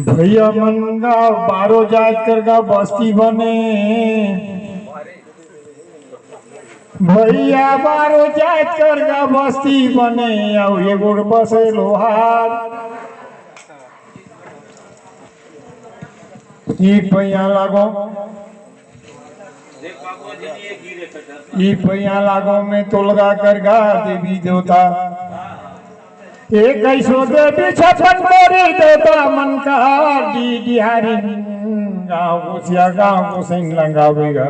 भैया मनगा बारो जात करगा बस्ती बने भैया बारो जात करगा बस्ती बने और ये गुड़ बसे लोहार ई पैया लागो में तुलगा करगा देवी देवता एक ऐसो देवी छपन कोरी देवता मन का डी डिहारी गाँव घुसिया गाँव घुसैन लंगावेगा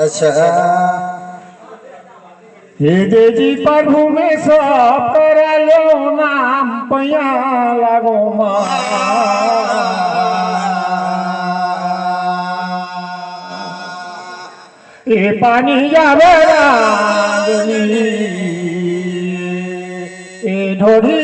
अच्छा हे देजी प्रभु में सब करा लो नाम पैया लागो माँ ए पानी जावे रागनी ए ढोरी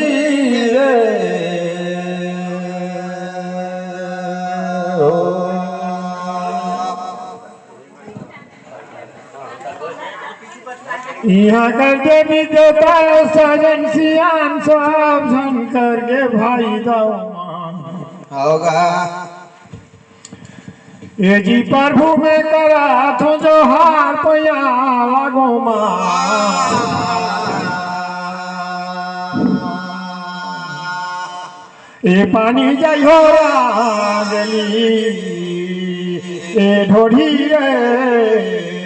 यहाँ कर देवी देवता सजन सियान सब जन करके भाई दो होगा ये जी प्रभु में करा तो जो हार पैया लागो माँ ए पानी जाई हो गली ए ढोढ़ी रे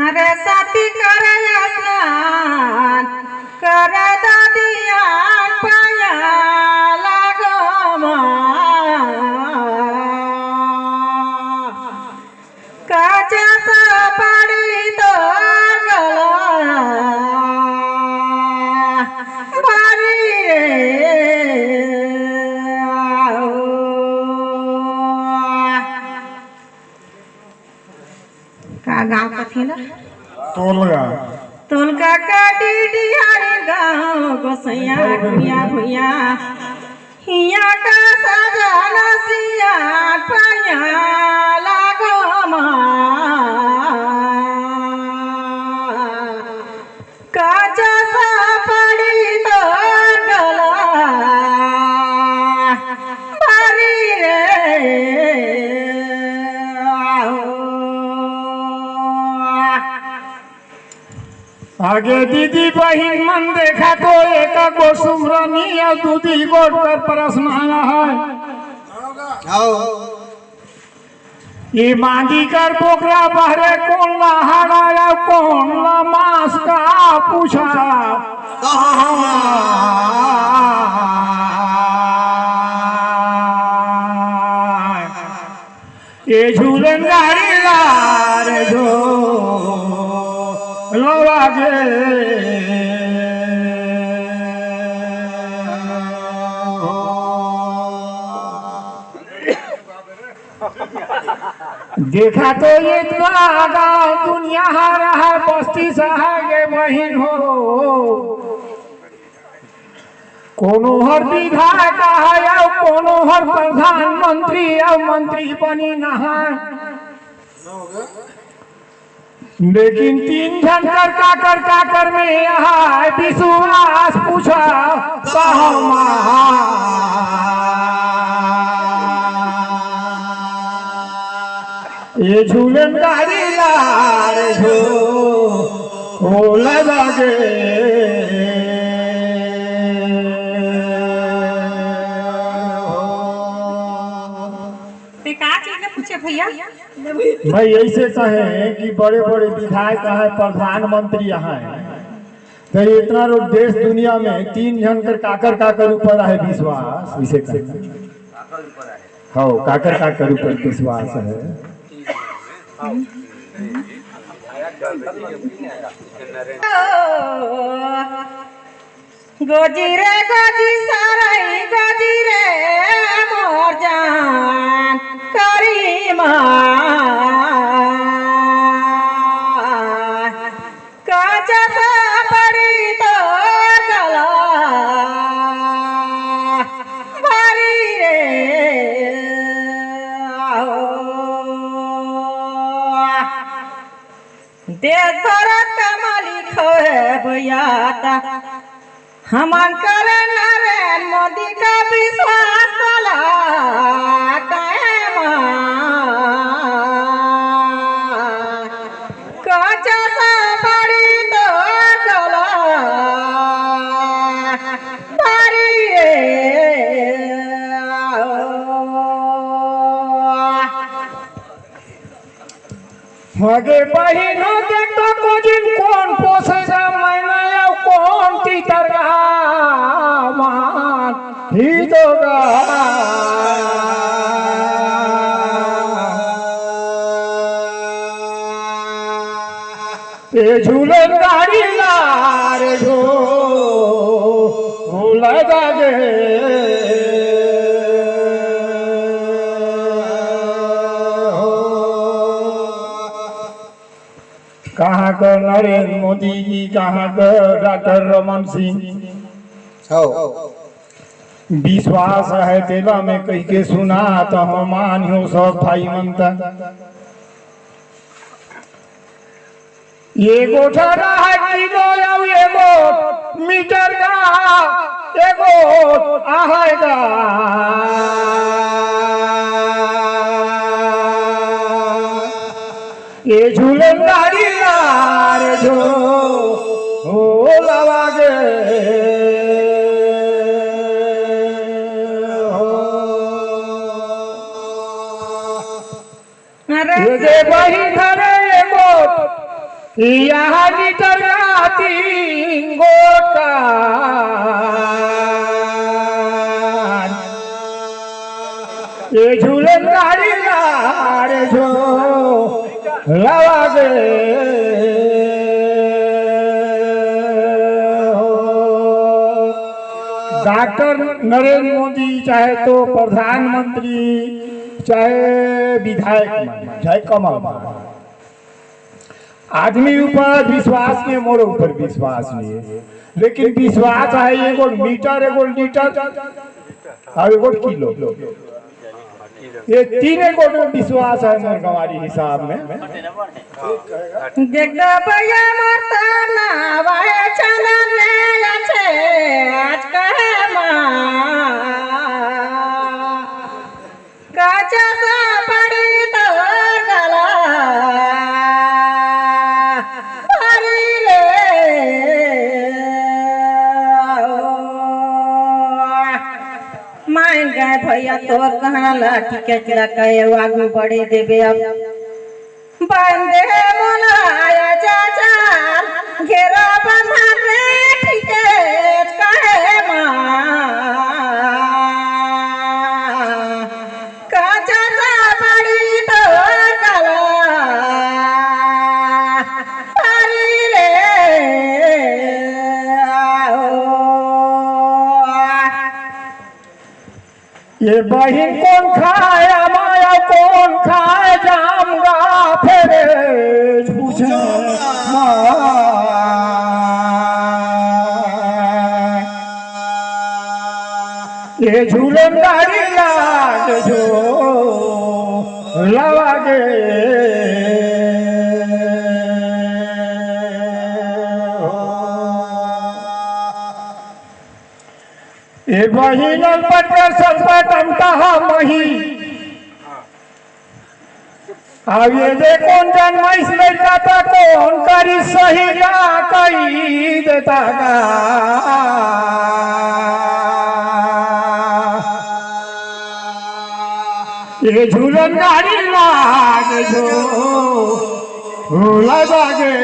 अरे साथी करे स्नान करे दादिया पाया लागो काचा सा पड़ी तो गला भारी का गाँव कथी ना तुलका का डिहारी गाँव गोसैया भुइया भुइया हिया का सजना सिया पाया लागो काचा सा पड़ी तो गला भारी रे आगे दीदी बहन मन देखा तो एक गो सुमरनी और दूधी गोट पर प्रश्न आया है ये मांगी कर पोखरा बहरे कौन ला हाड़ा कौन ला मांस का पूछा ये झूलन गाड़ी लार जो देखा तो ये गाँव दुनिया हारा है बस्ती सहागे बहिन हो कोनो हर विधायक है और कोनो हर प्रधानमंत्री और मंत्री बनी नहा लेकिन तीन जन कर में यहाँ विश्वास पूछा ये झूलन गाड़ी लार जो हो लगे भैया भाई ऐसे कहे कि बड़े बड़े विधायक है प्रधानमंत्री है तो इतना लोग देश दुनिया में तीन जन कर काकर ऊपर है विश्वास इसे हाँ काकर ऊपर विश्वास है गोजी रे गोजी साराई गोजी रे मोर जान करीमा काचा सा पड़ी तो गला भारी रे देश भारत का मालिक है भैया हमन करे नरेंद्र मोदी का विश्वास कला कच्चा सा पड़ी तो गला भारी आगे बहिनो देख तो कोजिन कौन पोसेगा मैंने या कौन तीतरगा मान ही दोगा ये झूलन गाड़ी लार जो लगा गे कहाँ का नरेंद्र मोदी जी कहाँ का डॉक्टर रमन सिंह हो विश्वास है तेला में कह के सुना तो हम मानियो सब भाई मनता ये गोठा है किलो या एगो मीटर का एगो आएगा ये झूलन गाड़ी लार जो हो लवागे ये बही धरे एगो यहाँ मीटर का 3 गोटा ये झूलन गाड़ी लार जो लवागे डॉक्टर नरेंद्र मोदी चाहे तो प्रधानमंत्री चाहे विधायक चाहे कमल आदमी ऊपर विश्वास नहीं मोर ऊपर विश्वास नहीं है लेकिन विश्वास है एगो मीटर एगो लीटर और एगो किलो ये 3 एगो विश्वास है मोर गंवारी हिसाब में देख भैया मरता ना वाहे चला ने अच्छे आज कहे कच्चा सा पड़ी तो गला भारी रे मान गए भैया तोर कहना लाठी के चिड़ा कहे आगू बढ़े देवे अब बंदे मोलाया चाचा घेरा बंधा रे ठीके कहे कच्चा सा पड़ी तो गला भारी रे ये बहिन कौन खाया माया कौन खाए जाऊंगा फिर पूछे ये झूलन गाड़ी लाग जो लवागे ये बहिन पटकर संपट अंतहा मही अब ये जे कौन जन्माइस लड़का था कौन करी सही या कही देता का ये झूलन गाड़ी लाग जो लगे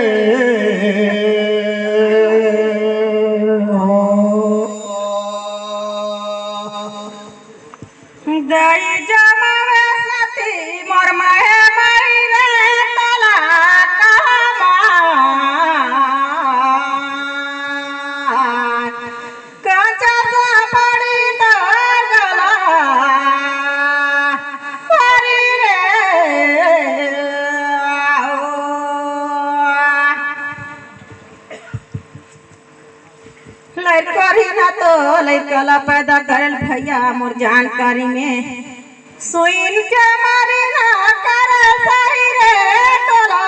दई जमावे सती मोर माहे माई रे तला कच्चा सा पड़ी तो गला भारी रे लड़करी ना तो लड़कला पैदा करल भैया मोर जानकारी में सुइन के मारे ना कर सही रे तोला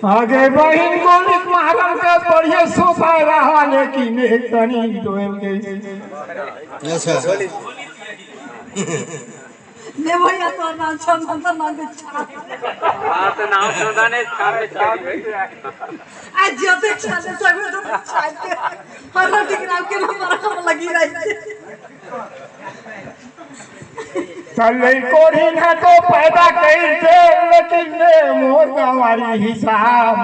आगे बहिन गोलिक मारम के बढ़िया सोफा रहा लेकिन एक तनी डोल गई। अच्छा ले भैया तो नाम चंदन तो नाम छा हां तो नाम चंदन है छापे आज जब छाले सब तो छाते हर टिकराव के नंबर लगी रही चले कोरी ना तो पैदा करते लेकिन मोर गंवारी हिसाब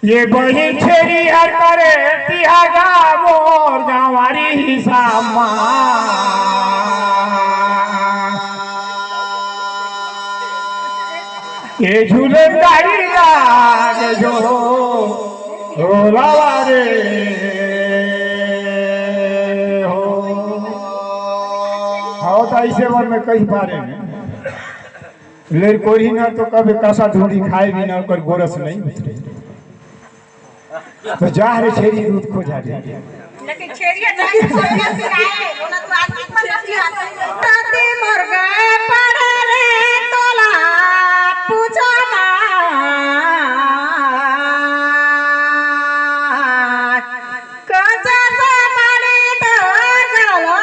ये बहिन छेरी हर करे तिहागा मोर गंवारी हिसाब ये झूले गाड़ी लागे जो लावा रे हाँ तो ऐसे बार में कई बारे में लेर कोरी ना तो कभी कसा ढूंढी खाए भी ना कर गोरस नहीं उतरे तो जा रे छेरी दूध खो जा रे लेकिन छेरिया जाए छेरिया सिराए ओना तो आदमी पर ताते मुर्गा पड़े रे तोला पूछो ना कजा सा बड़ी तो गला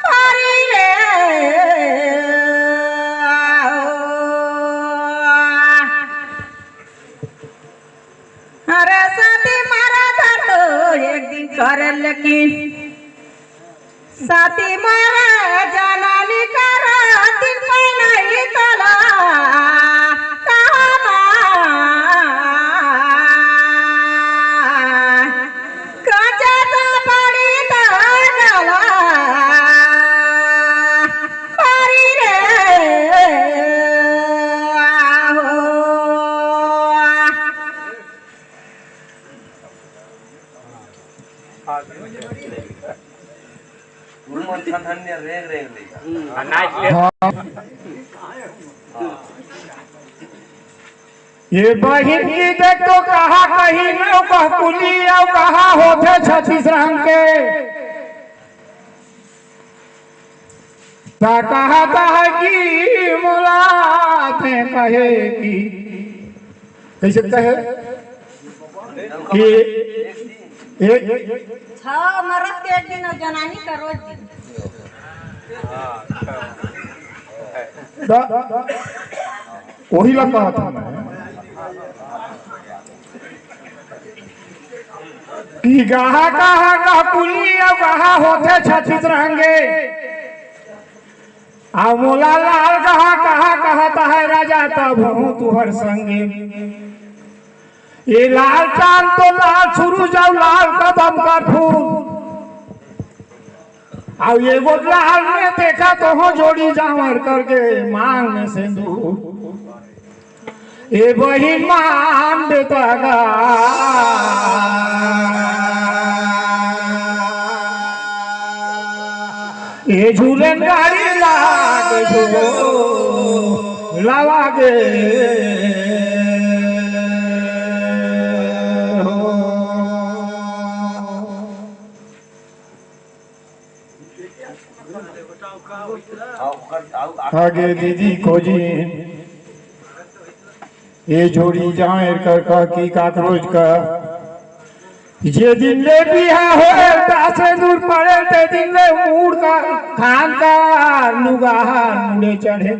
हरी रे अरे साथी मारा था तो एक दिन करे लेकिन साथी मारा जनानी करा दिन में नहीं तला कचा तो बड़ी तो गला हरी रे आहो ये बहिन की देख तो कहा कहीं नो कह कुली और कहा होते 36 रंग के ता कहता है कि मुलाकातें कहे कि कैसे कहे कि एक छह मरद के एक दिन और जनानी का रोज दिन वही लग कहा था मैं कि गहा कहा कहा कुली और कहा होते 36 रहेंगे आ मोला लाल कहा कहता है राजा तब हूँ तुहर संगे ये लाल चांद तो लाल शुरू जाओ लाल कदम का फूल अब ये वो लाल ने देखा तो हो जोड़ी जावर करके मांग में सिंदूर ये बहिन मान देता गा ये झूलन गाड़ी लागे जो लावागे आगे दीदी खोजी ये जोड़ी जाए कर की काकरोज का जे दिन ले बिहा हो से दूर पड़े ते दिन ले मूड का खान का नुगाहा मुड़े चढ़े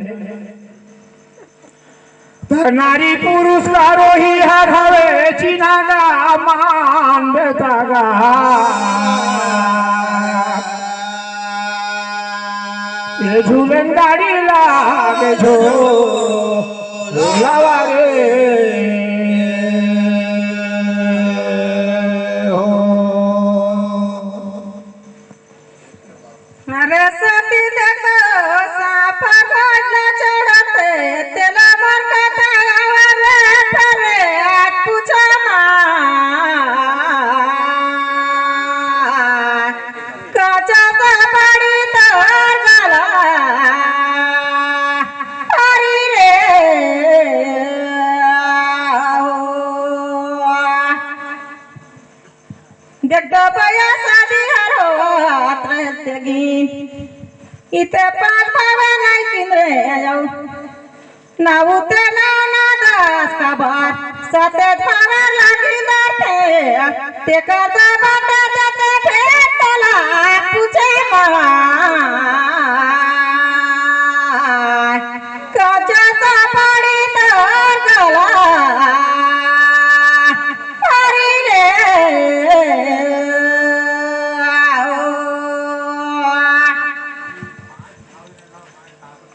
नारी पुरुष का रोही हर हवे चिनागा मान बेतागा ये झूलन गाड़ी लागे जो लावागे अरे सती देखो साफा गोला चढ़ते तेला मर का रे परे पूछो ना कचा तो बड़ी तो गला हरी रे देख भैया शादी हरो तेगी इते पाँच भावे नहीं किंद्रे आयो ना उते ना ना दास का बार सते भावे लगी दाते ते करता बाटे जाते फेर तला पूछे माय कजता पड़ी तो गला हरी रे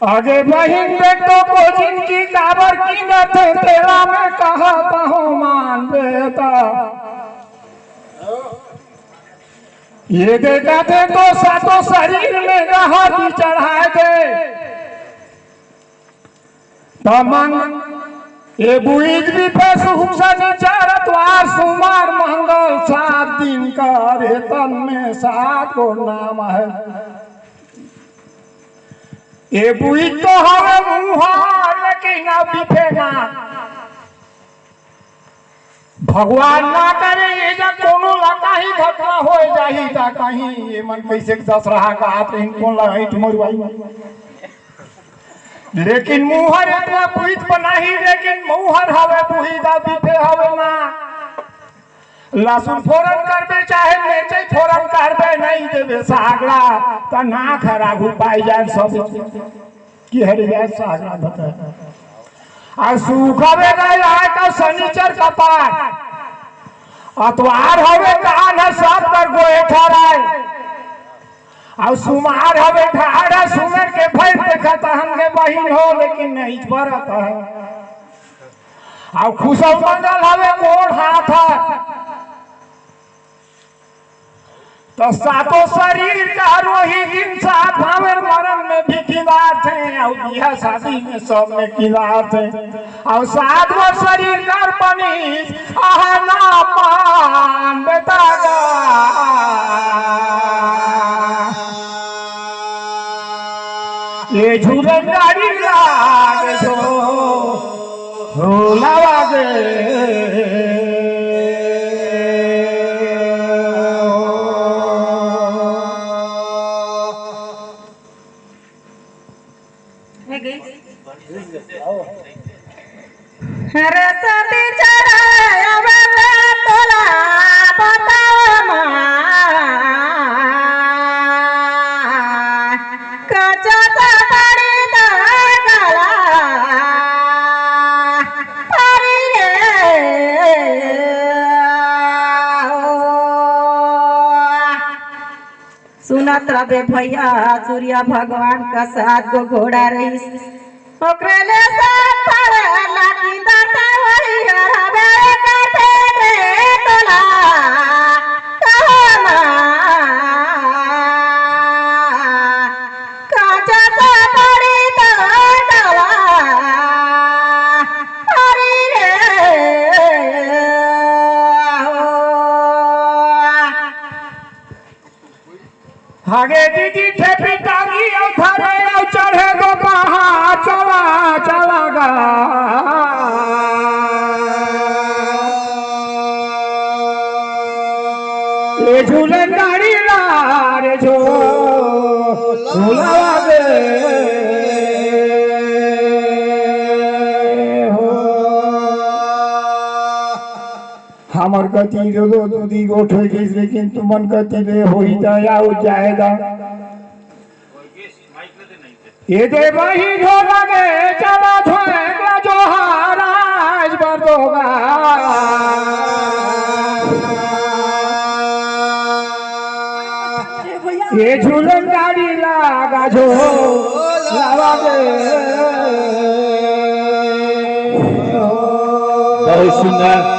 आगे बहन बेटों को जिनकी काबर की न थे तेरा मैं कहता हूँ मान बेटा ये देखा थे तो सातों शरीर में हाथी चढ़ा दे तमन ये बुईज भी पे सुख शनिचरतवार सोमवार मंगल 7 दिन का रेतन में 7 को नाम है ये बुई तो हमें मुहार लेकिन अब दिखेगा भगवान ना करे ये जा कोनो लगा ही घटना हो जाही ता कहीं ये मन कैसे दस रहा का हाथ इनको लगाई मरुआई लेकिन मुहर इतना बुईत बनाही लेकिन मुहर हवे बुई दा दिखे हवे ना लहसुन फोरन करबे चाहे मिर्ची फोरन करबे नहीं देबे सागरा त ना खरा घुपाई जाए सब की हर जाए सागरा बता आ सुखबे गया का शनिचर का पार अतवार हवे कान है सब पर गोए ठहराए आ सुमार हवे ठाड़ा सुमर के भय देखत हमके बहिन हो लेकिन नहीं परत है आ खुशल मंगल हवे मोड़ हाथ है तो सातों शरीर का रोही दिन साथ भावे मरण में भी किनार थे और बिहा शादी में सब में किनार थे और सातों शरीर का बनी आहा ना मान बेटा गा ये झूलन गाड़ी लागे जो लागे हरे सती चढ़ाया बाबा तोला बताओ माय कचता पड़ी तो गला हरी रे सुनत रहे भैया सूर्य भगवान का 7 गो घोड़ा रही ओकरे ले सब पावे लाठी दाता वही हराबे काटे रे तोला कहमा काजता पड़ी तो डला हरी रे आगे दीदी ठेपी टांगी और धरे और चढ़े गो कहाँ चला चला गा ये झूलन गाड़ी ला रे जो झूला गे हमर गति दो दूधी गोठ हो गई लेकिन तुमन गति ले हो ही दया हो जाएगा ये दे वही जो लगे चला धोएगा जो हाराज बरदोगा ये झूलन गाड़ी लागा जो लावा दे बहुत सुंदर